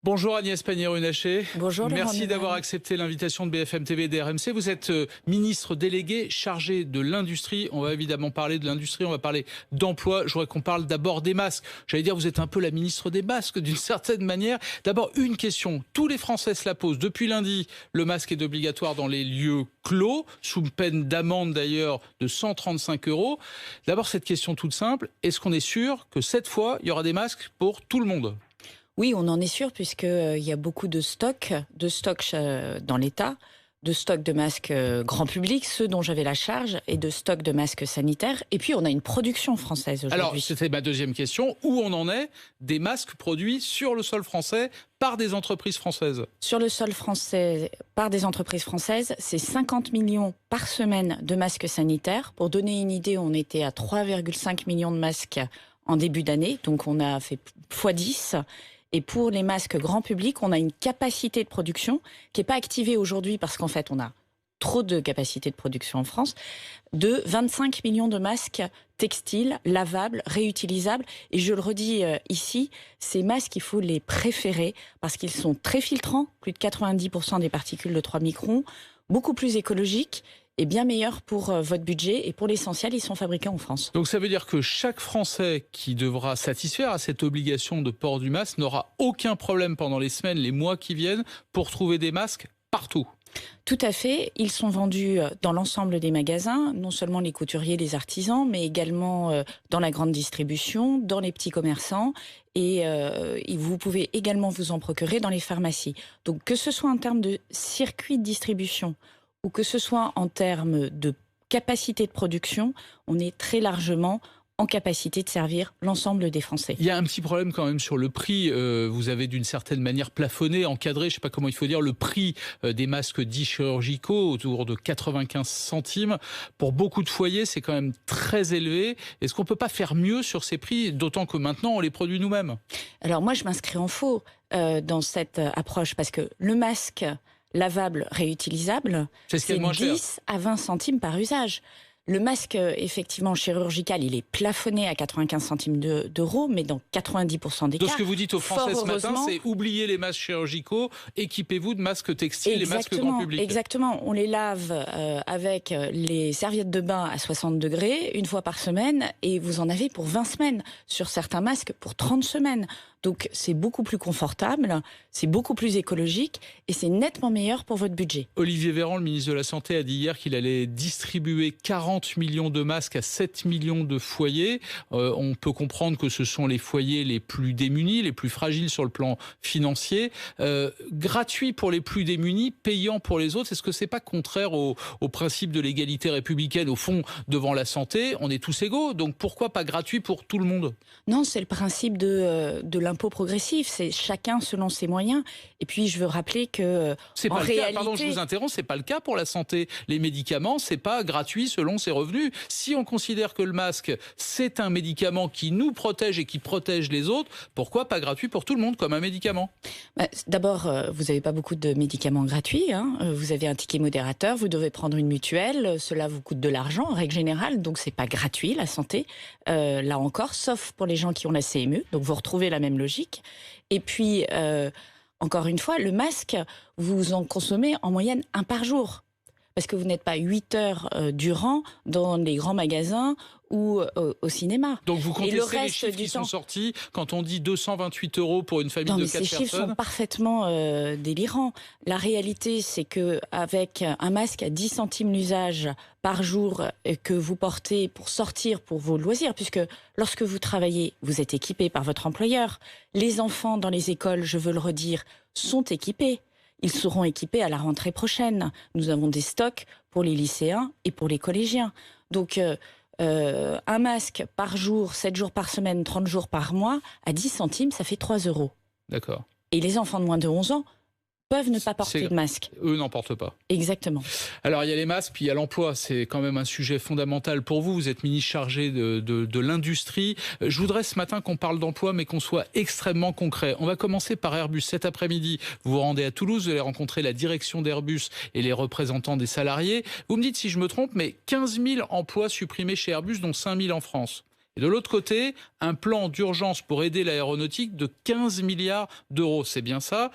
Bonjour Agnès Pannier-Runacher. Bonjour Laurent Merci Neumann. d'avoir accepté l'invitation de BFM TV et d'RMC. Vous êtes ministre délégué chargé de l'industrie. On va évidemment parler de l'industrie, on va parler d'emploi. Je voudrais qu'on parle d'abord des masques. J'allais dire, vous êtes un peu la ministre des masques d'une certaine manière. D'abord, une question. Tous les Français se la posent. Depuis lundi, le masque est obligatoire dans les lieux clos, sous peine d'amende d'ailleurs de 135 €. D'abord, cette question toute simple. Est-ce qu'on est sûr que cette fois, il y aura des masques pour tout le monde ? Oui, on en est sûr puisqu'il y a beaucoup de stocks dans l'État, de stocks de masques grand public, ceux dont j'avais la charge, et de stocks de masques sanitaires. Et puis, on a une production française aujourd'hui. Alors, c'était ma deuxième question. Où on en est des masques produits sur le sol français par des entreprises françaises? Sur le sol français, par des entreprises françaises, c'est 50 millions par semaine de masques sanitaires. Pour donner une idée, on était à 3,5 millions de masques en début d'année. Donc, on a fait x10. Et pour les masques grand public, on a une capacité de production qui n'est pas activée aujourd'hui parce qu'en fait, on a trop de capacité de production en France, de 25 millions de masques textiles, lavables, réutilisables. Et je le redis ici, ces masques, il faut les préférer parce qu'ils sont très filtrants, plus de 90% des particules de 3 microns, beaucoup plus écologiques et bien meilleurs pour votre budget. Et pour l'essentiel, ils sont fabriqués en France. Donc ça veut dire que chaque Français qui devra satisfaire à cette obligation de port du masque n'aura aucun problème pendant les semaines, les mois qui viennent pour trouver des masques partout. Tout à fait. Ils sont vendus dans l'ensemble des magasins, non seulement les couturiers, les artisans, mais également dans la grande distribution, dans les petits commerçants. Et vous pouvez également vous en procurer dans les pharmacies. Donc que ce soit en termes de circuit de distribution ou que ce soit en termes de capacité de production, on est très largement en capacité de servir l'ensemble des Français. Il y a un petit problème quand même sur le prix. Vous avez d'une certaine manière plafonné, encadré, je ne sais pas comment il faut dire, le prix des masques dits chirurgicaux autour de 95 centimes. Pour beaucoup de foyers, c'est quand même très élevé. Est-ce qu'on ne peut pas faire mieux sur ces prix, d'autant que maintenant on les produit nous-mêmes? Alors moi, je m'inscris en faux dans cette approche parce que le masque lavable, réutilisable, c'est 10 à 20 centimes par usage. Le masque, effectivement, chirurgical, il est plafonné à 95 centimes d'euros, mais dans 90% des cas. Donc ce que vous dites aux Français ce matin, c'est oubliez les masques chirurgicaux, équipez-vous de masques textiles et masques grand public. Exactement, on les lave avec les serviettes de bain à 60 degrés, une fois par semaine, et vous en avez pour 20 semaines, sur certains masques pour 30 semaines. Donc c'est beaucoup plus confortable, c'est beaucoup plus écologique et c'est nettement meilleur pour votre budget. Olivier Véran, le ministre de la Santé, a dit hier qu'il allait distribuer 40 millions de masques à 7 millions de foyers. On peut comprendre que ce sont les foyers les plus démunis, les plus fragiles sur le plan financier. Gratuit pour les plus démunis, payant pour les autres. Est-ce que c'est pas contraire au principe de l'égalité républicaine? Au fond, devant la santé, on est tous égaux. Donc pourquoi pas gratuit pour tout le monde? Non, c'est le principe de l'impôt progressif, c'est chacun selon ses moyens. Et puis je veux rappeler que c'est pas le cas. Pardon, je vous interromps, c'est pas le cas pour la santé. Les médicaments, c'est pas gratuit selon ses revenus. Si on considère que le masque c'est un médicament qui nous protège et qui protège les autres, pourquoi pas gratuit pour tout le monde comme un médicament? D'abord, vous n'avez pas beaucoup de médicaments gratuits. Vous avez un ticket modérateur, vous devez prendre une mutuelle. Cela vous coûte de l'argent en règle générale, donc c'est pas gratuit la santé. Là encore, sauf pour les gens qui ont la CMU. Donc vous retrouvez la même logique. Et puis, encore une fois, le masque, vous en consommez en moyenne 1 par jour. Parce que vous n'êtes pas 8 heures durant dans les grands magasins ou au cinéma. Donc vous contestez les chiffres qui sont sortis quand on dit 228 € pour une famille de 4 personnes? Ces chiffres sont parfaitement délirants. La réalité, c'est qu'avec un masque à 10 centimes l'usage par jour que vous portez pour sortir pour vos loisirs, puisque lorsque vous travaillez, vous êtes équipé par votre employeur. Les enfants dans les écoles, je veux le redire, sont équipés. Ils seront équipés à la rentrée prochaine. Nous avons des stocks pour les lycéens et pour les collégiens. Donc, un masque par jour, 7 jours par semaine, 30 jours par mois, à 10 centimes, ça fait 3 €. D'accord. Et les enfants de moins de 11 ans peuvent ne pas porter de masque. Eux n'en portent pas. Exactement. Alors il y a les masques, puis il y a l'emploi. C'est quand même un sujet fondamental pour vous. Vous êtes ministre chargé de l'industrie. Je voudrais ce matin qu'on parle d'emploi, mais qu'on soit extrêmement concret. On va commencer par Airbus. Cet après-midi, vous vous rendez à Toulouse, vous allez rencontrer la direction d'Airbus et les représentants des salariés. Vous me dites si je me trompe, mais 15 000 emplois supprimés chez Airbus, dont 5 000 en France. Et de l'autre côté, un plan d'urgence pour aider l'aéronautique de 15 milliards d'euros. C'est bien ça.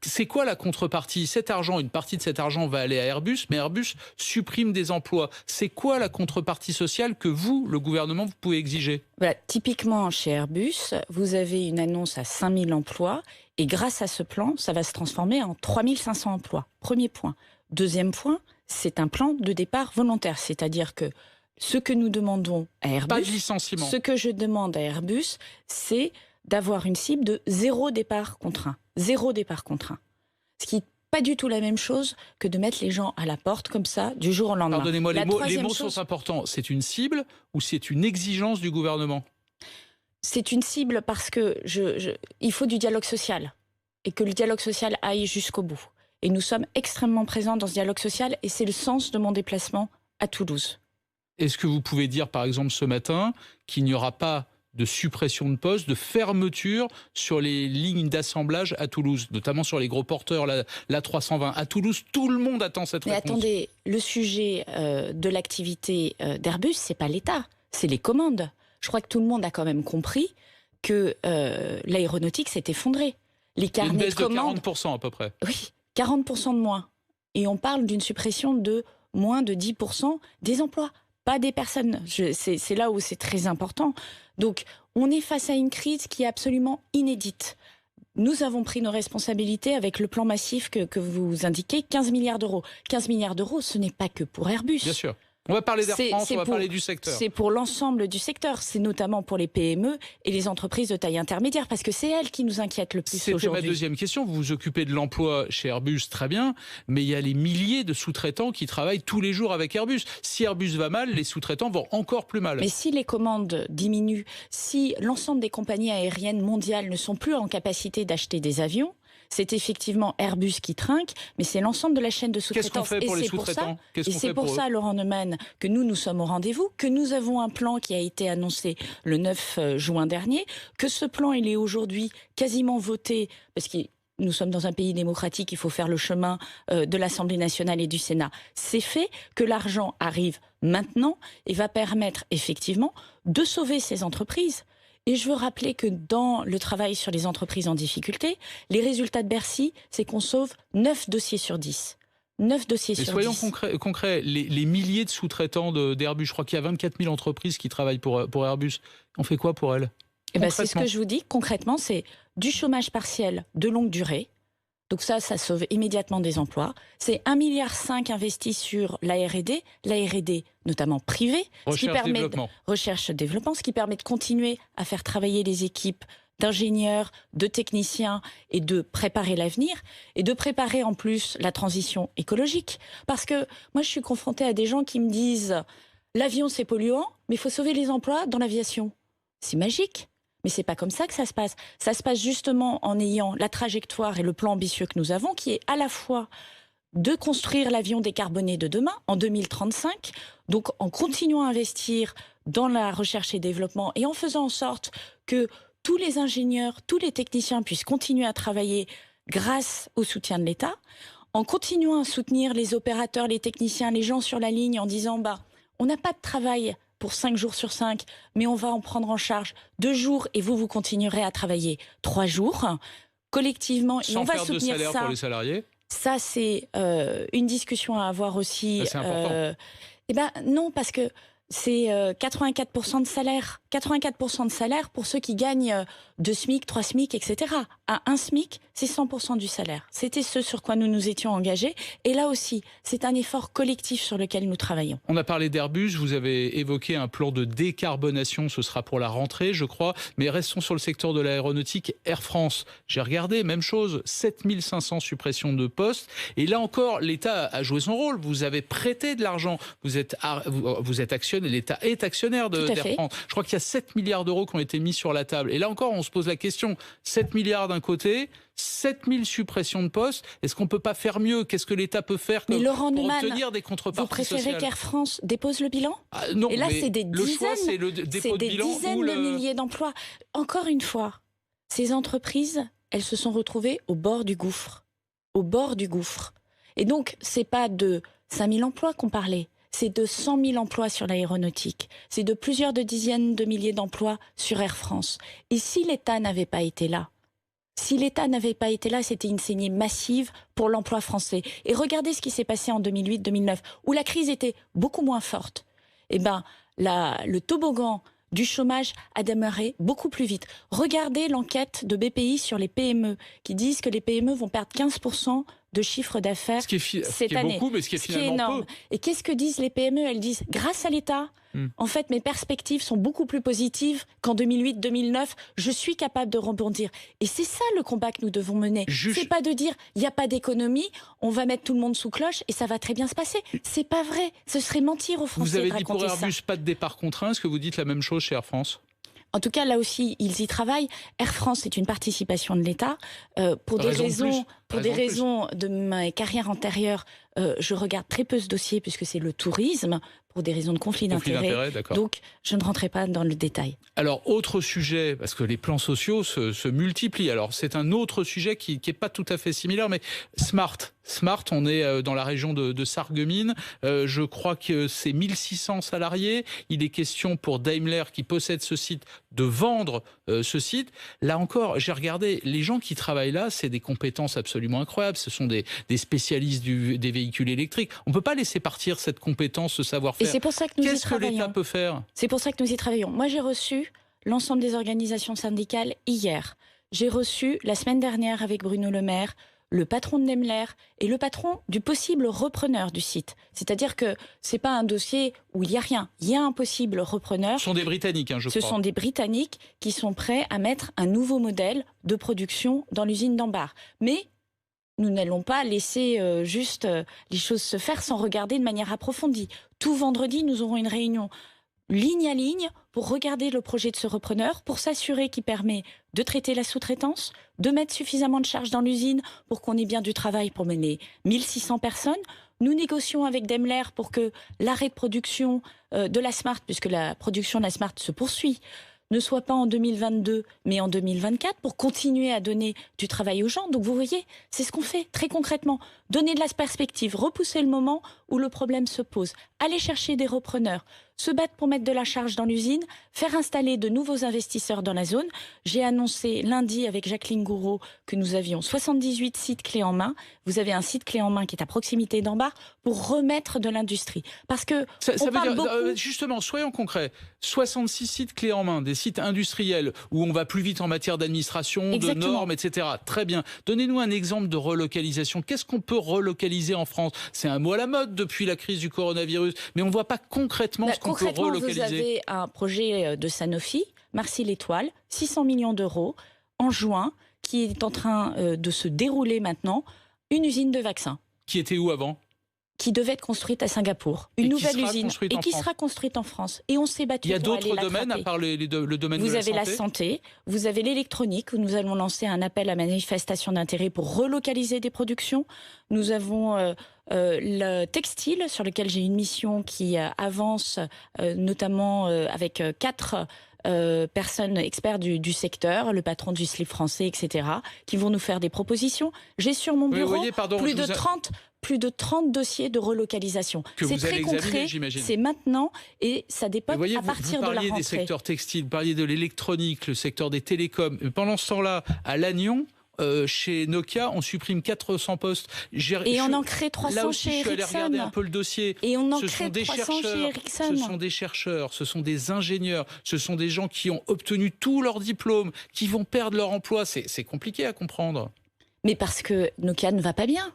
C'est quoi la contrepartie? Cet argent, une partie de cet argent va aller à Airbus, mais Airbus supprime des emplois. C'est quoi la contrepartie sociale que vous, le gouvernement, vous pouvez exiger? Voilà, typiquement chez Airbus, vous avez une annonce à 5000 emplois et grâce à ce plan, ça va se transformer en 3500 emplois. Premier point. Deuxième point, c'est un plan de départ volontaire, c'est-à-dire que ce que nous demandons à Airbus, pas de licenciement. Ce que je demande à Airbus, c'est d'avoir une cible de 0 départ contraint. 0 départ contraint. Ce qui n'est pas du tout la même chose que de mettre les gens à la porte comme ça, du jour au lendemain. Pardonnez-moi, les mots sont importants. C'est une cible ou c'est une exigence du gouvernement? C'est une cible parce que il faut du dialogue social et que le dialogue social aille jusqu'au bout. Et nous sommes extrêmement présents dans ce dialogue social et c'est le sens de mon déplacement à Toulouse. Est-ce que vous pouvez dire, par exemple, ce matin, qu'il n'y aura pas de suppression de postes, de fermeture sur les lignes d'assemblage à Toulouse, notamment sur les gros porteurs, la 320. À Toulouse, tout le monde attend cette réponse. Mais attendez, le sujet de l'activité d'Airbus, c'est pas l'État, c'est les commandes. Je crois que tout le monde a quand même compris que l'aéronautique s'est effondrée. Les carnets une baisse de commandes, de 40% à peu près. Oui, 40% de moins. Et on parle d'une suppression de moins de 10% des emplois. Pas des personnes. C'est là où c'est très important. Donc, on est face à une crise qui est absolument inédite. Nous avons pris nos responsabilités avec le plan massif que vous indiquez, 15 milliards d'euros. 15 milliards d'euros, ce n'est pas que pour Airbus. Bien sûr. On va parler d'Air France, on va parler du secteur. C'est pour l'ensemble du secteur. C'est notamment pour les PME et les entreprises de taille intermédiaire, parce que c'est elles qui nous inquiètent le plus aujourd'hui. C'était ma deuxième question. Vous vous occupez de l'emploi chez Airbus, très bien, mais il y a les milliers de sous-traitants qui travaillent tous les jours avec Airbus. Si Airbus va mal, les sous-traitants vont encore plus mal. Mais si les commandes diminuent, si l'ensemble des compagnies aériennes mondiales ne sont plus en capacité d'acheter des avions, c'est effectivement Airbus qui trinque, mais c'est l'ensemble de la chaîne de sous-traitance. Qu'est-ce qu'on fait pour les sous-traitants? Et c'est pour ça, Laurent Neumann, que nous sommes au rendez-vous, que nous avons un plan qui a été annoncé le 9 juin dernier, que ce plan, il est aujourd'hui quasiment voté, parce que nous sommes dans un pays démocratique, il faut faire le chemin de l'Assemblée nationale et du Sénat. C'est fait, que l'argent arrive maintenant et va permettre effectivement de sauver ces entreprises. Et je veux rappeler que dans le travail sur les entreprises en difficulté, les résultats de Bercy, c'est qu'on sauve 9 dossiers sur 10. 9 dossiers sur 10. Mais soyons concrets, les milliers de sous-traitants d'Airbus, je crois qu'il y a 24 000 entreprises qui travaillent pour Airbus. On fait quoi pour elles? C'est ce que je vous dis. Concrètement, c'est du chômage partiel de longue durée. Donc ça sauve immédiatement des emplois. C'est 1,5 milliard investi sur la R&D notamment privée, recherche-développement, ce qui permet de continuer à faire travailler les équipes d'ingénieurs, de techniciens et de préparer l'avenir et de préparer en plus la transition écologique. Parce que moi, je suis confrontée à des gens qui me disent « l'avion, c'est polluant, mais il faut sauver les emplois dans l'aviation ». C'est magique. Mais c'est pas comme ça que ça se passe. Ça se passe justement en ayant la trajectoire et le plan ambitieux que nous avons, qui est à la fois de construire l'avion décarboné de demain, en 2035, donc en continuant à investir dans la recherche et développement et en faisant en sorte que tous les ingénieurs, tous les techniciens puissent continuer à travailler grâce au soutien de l'État, en continuant à soutenir les opérateurs, les techniciens, les gens sur la ligne en disant on n'a pas de travail pour 5 jours sur 5, mais on va en prendre en charge 2 jours et vous continuerez à travailler 3 jours collectivement. Sans et on va faire soutenir de salaire ça. pour les salariés. Ça, c'est une discussion à avoir aussi. C'est important. Non, parce que c'est 84% de salaire. 84% de salaire pour ceux qui gagnent 2 SMIC, 3 SMIC, etc. À 1 SMIC, c'est 100% du salaire. C'était ce sur quoi nous nous étions engagés. Et là aussi, c'est un effort collectif sur lequel nous travaillons. On a parlé d'Airbus, vous avez évoqué un plan de décarbonation, ce sera pour la rentrée, je crois. Mais restons sur le secteur de l'aéronautique. Air France, j'ai regardé, même chose, 7500 suppressions de postes. Et là encore, l'État a joué son rôle. Vous avez prêté de l'argent. Vous êtes actionnaire, l'État est actionnaire d'Air France. Je crois qu'il y a 7 milliards d'euros qui ont été mis sur la table. Et là encore, on se pose la question, 7 milliards d'un côté, 7000 suppressions de postes, est-ce qu'on ne peut pas faire mieux? Qu'est-ce que l'État peut faire pour obtenir des contreparties sociales? Vous préférez qu'Air France dépose le bilan? Non, et là, c'est des le choix, c'est le dépôt de bilan dizaines de milliers d'emplois. Encore une fois, ces entreprises, elles se sont retrouvées au bord du gouffre. Au bord du gouffre. Et donc, ce n'est pas de 5000 emplois qu'on parlait, c'est de 100 000 emplois sur l'aéronautique. C'est de plusieurs dizaines de milliers d'emplois sur Air France. Et si l'État n'avait pas été là, c'était une saignée massive pour l'emploi français. Et regardez ce qui s'est passé en 2008-2009, où la crise était beaucoup moins forte. Eh ben, le toboggan du chômage a démarré beaucoup plus vite. Regardez l'enquête de BPI sur les PME, qui disent que les PME vont perdre 15% de chiffre d'affaires cette année. Beaucoup, mais ce qui est finalement énorme. peu. Et qu'est-ce que disent les PME? Elles disent, grâce à l'État, en fait, mes perspectives sont beaucoup plus positives qu'en 2008-2009. Je suis capable de rebondir. Et c'est ça le combat que nous devons mener. C'est pas de dire, il n'y a pas d'économie, on va mettre tout le monde sous cloche et ça va très bien se passer. C'est pas vrai. Ce serait mentir aux Français. Vous avez de dit pour raconter Airbus, ça. pas de départ contraint. Est-ce que vous dites la même chose chez Air France? En tout cas, là aussi, ils y travaillent. Air France, c'est une participation de l'État. Pour des raisons de ma carrière antérieure, je regarde très peu ce dossier puisque c'est le tourisme, pour des raisons de conflit d'intérêt. Donc, je ne rentrerai pas dans le détail. Alors, autre sujet, parce que les plans sociaux se multiplient. Alors, c'est un autre sujet qui n'est pas tout à fait similaire, mais Smart, on est dans la région de Sarreguemines. Je crois que c'est 1600 salariés. Il est question pour Daimler, qui possède ce site, de vendre ce site. Là encore, j'ai regardé, les gens qui travaillent là, c'est des compétences absolument incroyables. Ce sont des spécialistes des véhicules électriques. On ne peut pas laisser partir cette compétence, ce savoir-faire. Et c'est pour ça que nous y travaillons. Qu'est-ce que l'État peut faire? C'est pour ça que nous y travaillons. Moi, j'ai reçu l'ensemble des organisations syndicales hier. J'ai reçu, la semaine dernière, avec Bruno Le Maire, le patron de Daimler et le patron du possible repreneur du site. C'est-à-dire que ce n'est pas un dossier où il n'y a rien. Il y a un possible repreneur. Ce sont des Britanniques, je crois. Ce sont des Britanniques qui sont prêts à mettre un nouveau modèle de production dans l'usine d'Ambar. Mais nous n'allons pas laisser les choses se faire sans regarder de manière approfondie. Tout vendredi, nous aurons une réunion ligne à ligne pour regarder le projet de ce repreneur, pour s'assurer qu'il permet de traiter la sous-traitance, de mettre suffisamment de charges dans l'usine pour qu'on ait bien du travail pour mener 1600 personnes. Nous négocions avec Daimler pour que l'arrêt de production de la Smart, puisque la production de la Smart se poursuit, ne soit pas en 2022, mais en 2024, pour continuer à donner du travail aux gens. Donc vous voyez, c'est ce qu'on fait très concrètement. Donner de la perspective, repousser le moment où le problème se pose, aller chercher des repreneurs, se battre pour mettre de la charge dans l'usine, faire installer de nouveaux investisseurs dans la zone. J'ai annoncé lundi avec Jacqueline Gouraud que nous avions 78 sites clés en main. Vous avez un site clé en main qui est à proximité d'Ambar pour remettre de l'industrie. Parce que ça veut dire, justement, soyons concrets, 66 sites clés en main, des sites industriels où on va plus vite en matière d'administration, Exactement. de normes, etc. Très bien. Donnez-nous un exemple de relocalisation. Qu'est-ce qu'on peut relocaliser en France? C'est un mot à la mode depuis la crise du coronavirus, mais on ne voit pas concrètement ce qu'on peut relocaliser. Vous avez un projet de Sanofi, Marcy-l'Étoile, 600 millions d'euros, en juin, qui est en train de se dérouler maintenant, une usine de vaccins. Qui était où avant? Qui devait être construite à Singapour. Une nouvelle usine et qui sera construite en France. Et on s'est battu. Il y a d'autres domaines à part le domaine de la santé? Vous avez la santé, vous avez l'électronique, où nous allons lancer un appel à manifestation d'intérêt pour relocaliser des productions. Nous avons le textile, sur lequel j'ai une mission qui avance, notamment avec 4 personnes experts du secteur, le patron du slip français, etc., qui vont nous faire des propositions. J'ai sur mon bureau plus de 30 dossiers de relocalisation. C'est très concret, c'est maintenant et ça dépend à partir de la rentrée. Vous parliez des secteurs textiles, vous parliez de l'électronique, le secteur des télécoms. Pendant ce temps-là, à Lannion, chez Nokia, on supprime 400 postes. Et on en crée 300 chez Ericsson. Je suis allé regarder un peu le dossier. Et on en crée 300 chez Ericsson. Ce sont des chercheurs, ce sont des ingénieurs, ce sont des gens qui ont obtenu tous leurs diplômes, qui vont perdre leur emploi. C'est compliqué à comprendre. Mais parce que Nokia ne va pas bien.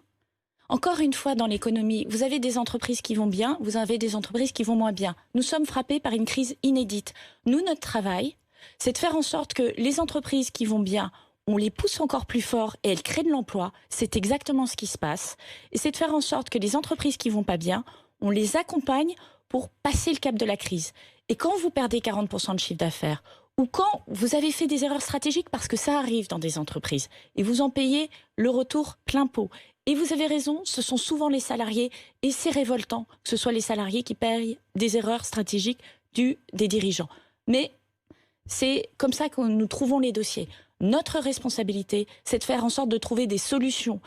Encore une fois, dans l'économie, vous avez des entreprises qui vont bien, vous avez des entreprises qui vont moins bien. Nous sommes frappés par une crise inédite. Nous, notre travail, c'est de faire en sorte que les entreprises qui vont bien, on les pousse encore plus fort et elles créent de l'emploi. C'est exactement ce qui se passe. Et c'est de faire en sorte que les entreprises qui vont pas bien, on les accompagne pour passer le cap de la crise. Et quand vous perdez 40% de chiffre d'affaires, ou quand vous avez fait des erreurs stratégiques, parce que ça arrive dans des entreprises, et vous en payez le retour plein pot. Et vous avez raison, ce sont souvent les salariés, et c'est révoltant que ce soit les salariés qui payent des erreurs stratégiques des dirigeants. Mais c'est comme ça que nous trouvons les dossiers. Notre responsabilité, c'est de faire en sorte de trouver des solutions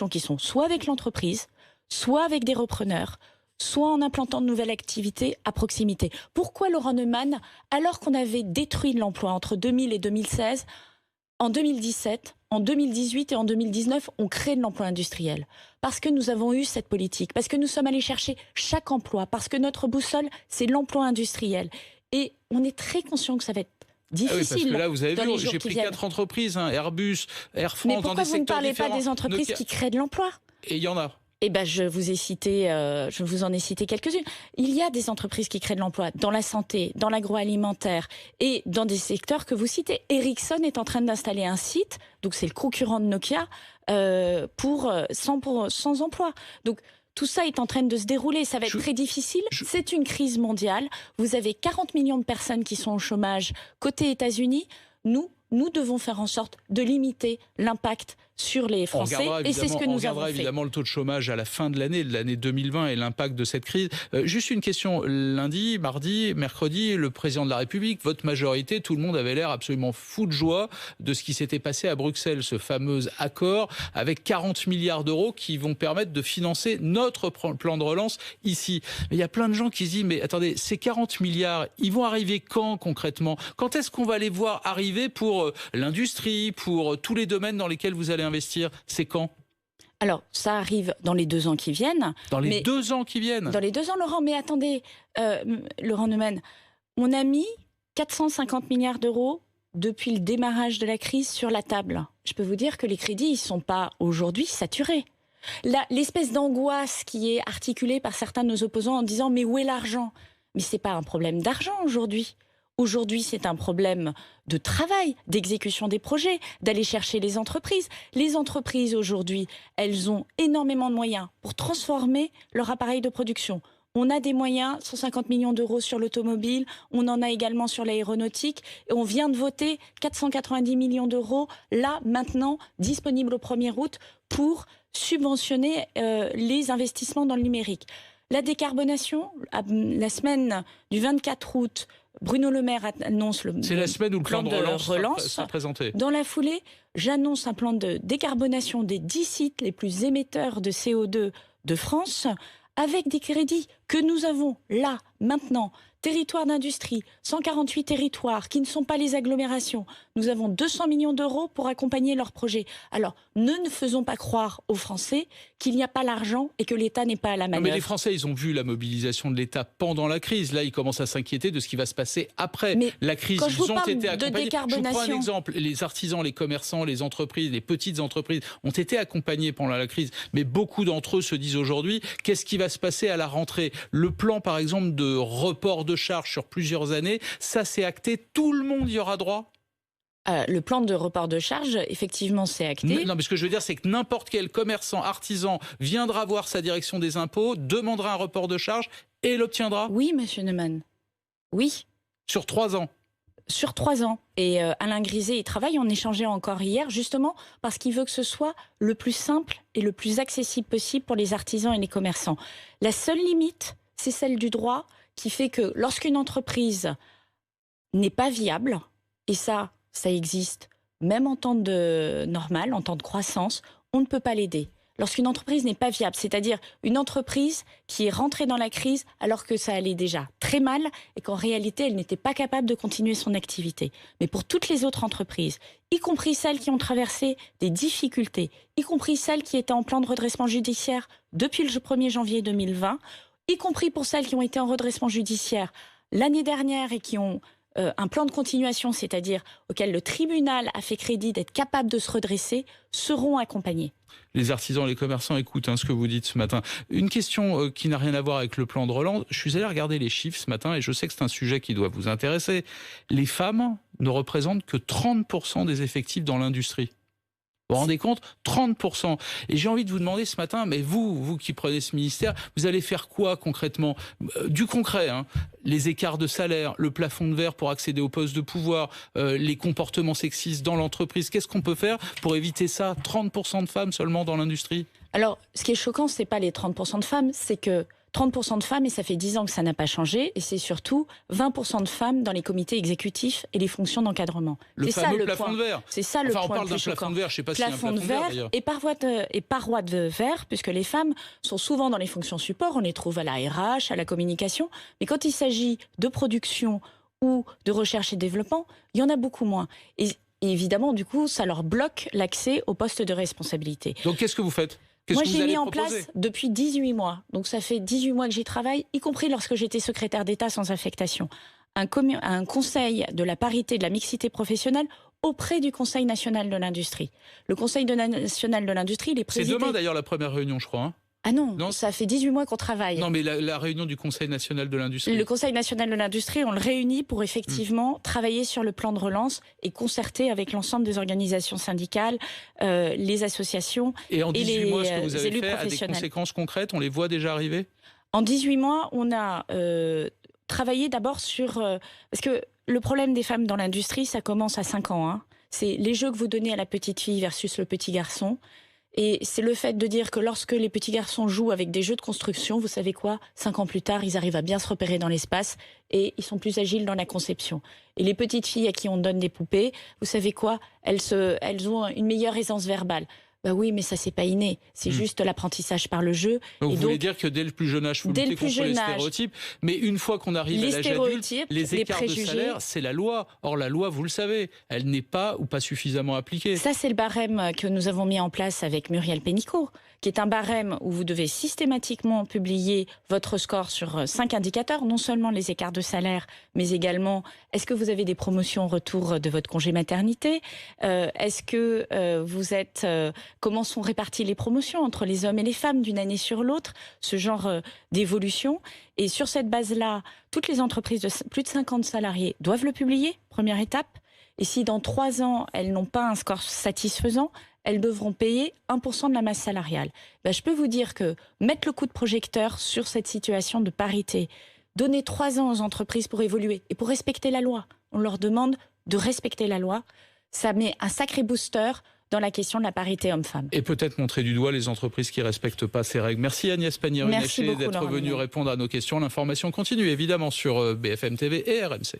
qui sont soit avec l'entreprise, soit avec des repreneurs, soit en implantant de nouvelles activités à proximité. Pourquoi Laurent Neumann, alors qu'on avait détruit l'emploi entre 2000 et 2016, en 2017, en 2018 et en 2019, on crée de l'emploi industriel. Parce que nous avons eu cette politique, parce que nous sommes allés chercher chaque emploi, parce que notre boussole, c'est l'emploi industriel. Et on est très conscient que ça va être difficile. Ah oui, parce que là, vous avez vu, j'ai pris 4 viennent. entreprises, Airbus, Air France, dans des secteurs différents. Mais pourquoi vous ne parlez pas des entreprises qui créent de l'emploi ? Et il y en a. Eh ben, je vous en ai cité quelques-unes. Il y a des entreprises qui créent de l'emploi dans la santé, dans l'agroalimentaire et dans des secteurs que vous citez. Ericsson est en train d'installer un site, donc c'est le concurrent de Nokia, sans emploi. Donc tout ça est en train de se dérouler. Ça va être très difficile. C'est une crise mondiale. Vous avez 40 millions de personnes qui sont au chômage côté États-Unis. Nous devons faire en sorte de limiter l'impact sur les Français, et c'est ce que nous avons fait. On regardera évidemment le taux de chômage à la fin de l'année 2020 et l'impact de cette crise. Juste une question, lundi, mardi, mercredi, le président de la République, votre majorité, tout le monde avait l'air absolument fou de joie de ce qui s'était passé à Bruxelles, ce fameux accord avec 40 milliards d'euros qui vont permettre de financer notre plan de relance ici. Mais il y a plein de gens qui se disent, mais attendez, ces 40 milliards, ils vont arriver quand concrètement ? Quand est-ce qu'on va les voir arriver pour l'industrie, pour tous les domaines dans lesquels vous allez investir? C'est quand? Alors, ça arrive dans les 2 ans qui viennent. Dans les 2 ans qui viennent? Dans les 2 ans, Laurent. Mais attendez, Laurent Neumann, on a mis 450 milliards d'euros depuis le démarrage de la crise sur la table. Je peux vous dire que les crédits, ils ne sont pas aujourd'hui saturés. L'espèce d'angoisse qui est articulée par certains de nos opposants en disant « mais où est l'argent ?» Mais ce n'est pas un problème d'argent aujourd'hui. Aujourd'hui, c'est un problème de travail, d'exécution des projets, d'aller chercher les entreprises. Les entreprises, aujourd'hui, elles ont énormément de moyens pour transformer leur appareil de production. On a des moyens, 150 millions d'euros sur l'automobile, on en a également sur l'aéronautique, et on vient de voter 490 millions d'euros, là, maintenant, disponibles au 1er août, pour subventionner les investissements dans le numérique. La décarbonation, la semaine du 24 août, Bruno Le Maire annonce c'est la semaine où le plan de relance sera présenté. Dans la foulée, j'annonce un plan de décarbonation des 10 sites les plus émetteurs de CO2 de France, avec des crédits que nous avons là, maintenant. Territoires d'industrie, 148 territoires qui ne sont pas les agglomérations. Nous avons 200 millions d'euros pour accompagner leurs projets. Alors, ne faisons pas croire aux Français qu'il n'y a pas l'argent et que l'État n'est pas à la manœuvre. Non, mais les Français, ils ont vu la mobilisation de l'État pendant la crise. Là, ils commencent à s'inquiéter de ce qui va se passer après la crise. Quand je ils ont été accompagnés. Je vous prends un exemple. Les artisans, les commerçants, les entreprises, les petites entreprises ont été accompagnés pendant la crise. Mais beaucoup d'entre eux se disent aujourd'hui, qu'est-ce qui va se passer à la rentrée? Le plan, par exemple, de report de charges sur plusieurs années, ça c'est acté, tout le monde y aura droit? Le plan de report de charges, effectivement, c'est acté. Non, mais ce que je veux dire, c'est que n'importe quel commerçant, artisan viendra voir sa direction des impôts, demandera un report de charges et l'obtiendra? Oui, monsieur Neumann. Oui. Sur 3 ans? Sur 3 ans. Et Alain Griset, il travaille, on échangeait encore hier, justement parce qu'il veut que ce soit le plus simple et le plus accessible possible pour les artisans et les commerçants. La seule limite, c'est celle du droit, qui fait que lorsqu'une entreprise n'est pas viable, et ça existe même en temps normal, en temps de croissance, on ne peut pas l'aider. Lorsqu'une entreprise n'est pas viable, c'est-à-dire une entreprise qui est rentrée dans la crise alors que ça allait déjà très mal et qu'en réalité elle n'était pas capable de continuer son activité. Mais pour toutes les autres entreprises, y compris celles qui ont traversé des difficultés, y compris celles qui étaient en plan de redressement judiciaire depuis le 1er janvier 2020, y compris pour celles qui ont été en redressement judiciaire l'année dernière et qui ont un plan de continuation, c'est-à-dire auquel le tribunal a fait crédit d'être capable de se redresser, seront accompagnés. Les artisans et les commerçants écoutent ce que vous dites ce matin. Une question qui n'a rien à voir avec le plan de relance. Je suis allé regarder les chiffres ce matin et je sais que c'est un sujet qui doit vous intéresser. Les femmes ne représentent que 30% des effectifs dans l'industrie. Vous vous rendez compte? 30%. Et j'ai envie de vous demander ce matin, mais vous qui prenez ce ministère, vous allez faire quoi concrètement? Du concret, les écarts de salaire, le plafond de verre pour accéder aux postes de pouvoir, les comportements sexistes dans l'entreprise. Qu'est-ce qu'on peut faire pour éviter ça? 30% de femmes seulement dans l'industrie? Alors, ce qui est choquant, ce n'est pas les 30% de femmes, c'est que 30% de femmes, et ça fait 10 ans que ça n'a pas changé, et c'est surtout 20% de femmes dans les comités exécutifs et les fonctions d'encadrement. Le fameux plafond de verre. C'est ça le point. On parle d'un plafond de verre, je ne sais pas si c'est un plafond de verre d'ailleurs. Et parois de verre, puisque les femmes sont souvent dans les fonctions support, on les trouve à la RH, à la communication, mais quand il s'agit de production ou de recherche et développement, il y en a beaucoup moins. Et évidemment, du coup, ça leur bloque l'accès aux postes de responsabilité. Donc qu'est-ce que vous faites ? Moi, j'ai mis en place depuis 18 mois, donc ça fait 18 mois que j'y travaille, y compris lorsque j'étais secrétaire d'État sans affectation, un conseil de la parité, de la mixité professionnelle auprès du Conseil national de l'industrie. Le Conseil national de l'industrie, il est présidé... C'est demain d'ailleurs la première réunion, je crois. Hein. Ah non, ça fait 18 mois qu'on travaille. Non, mais la réunion du Conseil national de l'industrie. Le Conseil national de l'industrie, on le réunit pour effectivement travailler sur le plan de relance et concerter avec l'ensemble des organisations syndicales, les associations et en 18 mois, ce que vous avez élus fait a des conséquences concrètes, on les voit déjà arriver ? En 18 mois, on a travaillé d'abord sur... parce que le problème des femmes dans l'industrie, ça commence à 5 ans. Hein. C'est les jeux que vous donnez à la petite fille versus le petit garçon. Et c'est le fait de dire que lorsque les petits garçons jouent avec des jeux de construction, vous savez quoi, 5 ans plus tard, ils arrivent à bien se repérer dans l'espace et ils sont plus agiles dans la conception. Et les petites filles à qui on donne des poupées, vous savez quoi, elles ont une meilleure aisance verbale. Bah oui, mais ça, c'est pas inné. C'est juste l'apprentissage par le jeu. Donc, vous voulez dire que dès le plus jeune âge, il faut lutter contre les stéréotypes. Mais une fois qu'on arrive à l'âge adulte, les écarts de salaire, c'est la loi. Or, la loi, vous le savez, elle n'est pas ou pas suffisamment appliquée. Ça, c'est le barème que nous avons mis en place avec Muriel Pénicaud, qui est un barème où vous devez systématiquement publier votre score sur 5 indicateurs, non seulement les écarts de salaire, mais également est-ce que vous avez des promotions au retour de votre congé maternité, est-ce que vous êtes... comment sont réparties les promotions entre les hommes et les femmes d'une année sur l'autre, ce genre d'évolution. Et sur cette base-là, toutes les entreprises de plus de 50 salariés doivent le publier, première étape. Et si dans 3 ans, elles n'ont pas un score satisfaisant, elles devront payer 1% de la masse salariale. Ben, je peux vous dire que mettre le coup de projecteur sur cette situation de parité, donner 3 ans aux entreprises pour évoluer et pour respecter la loi, on leur demande de respecter la loi, ça met un sacré booster dans la question de la parité homme-femme. Et peut-être montrer du doigt les entreprises qui ne respectent pas ces règles. Merci Agnès Pannier-Runacher d'être venue répondre à nos questions. L'information continue évidemment sur BFM TV et RMC.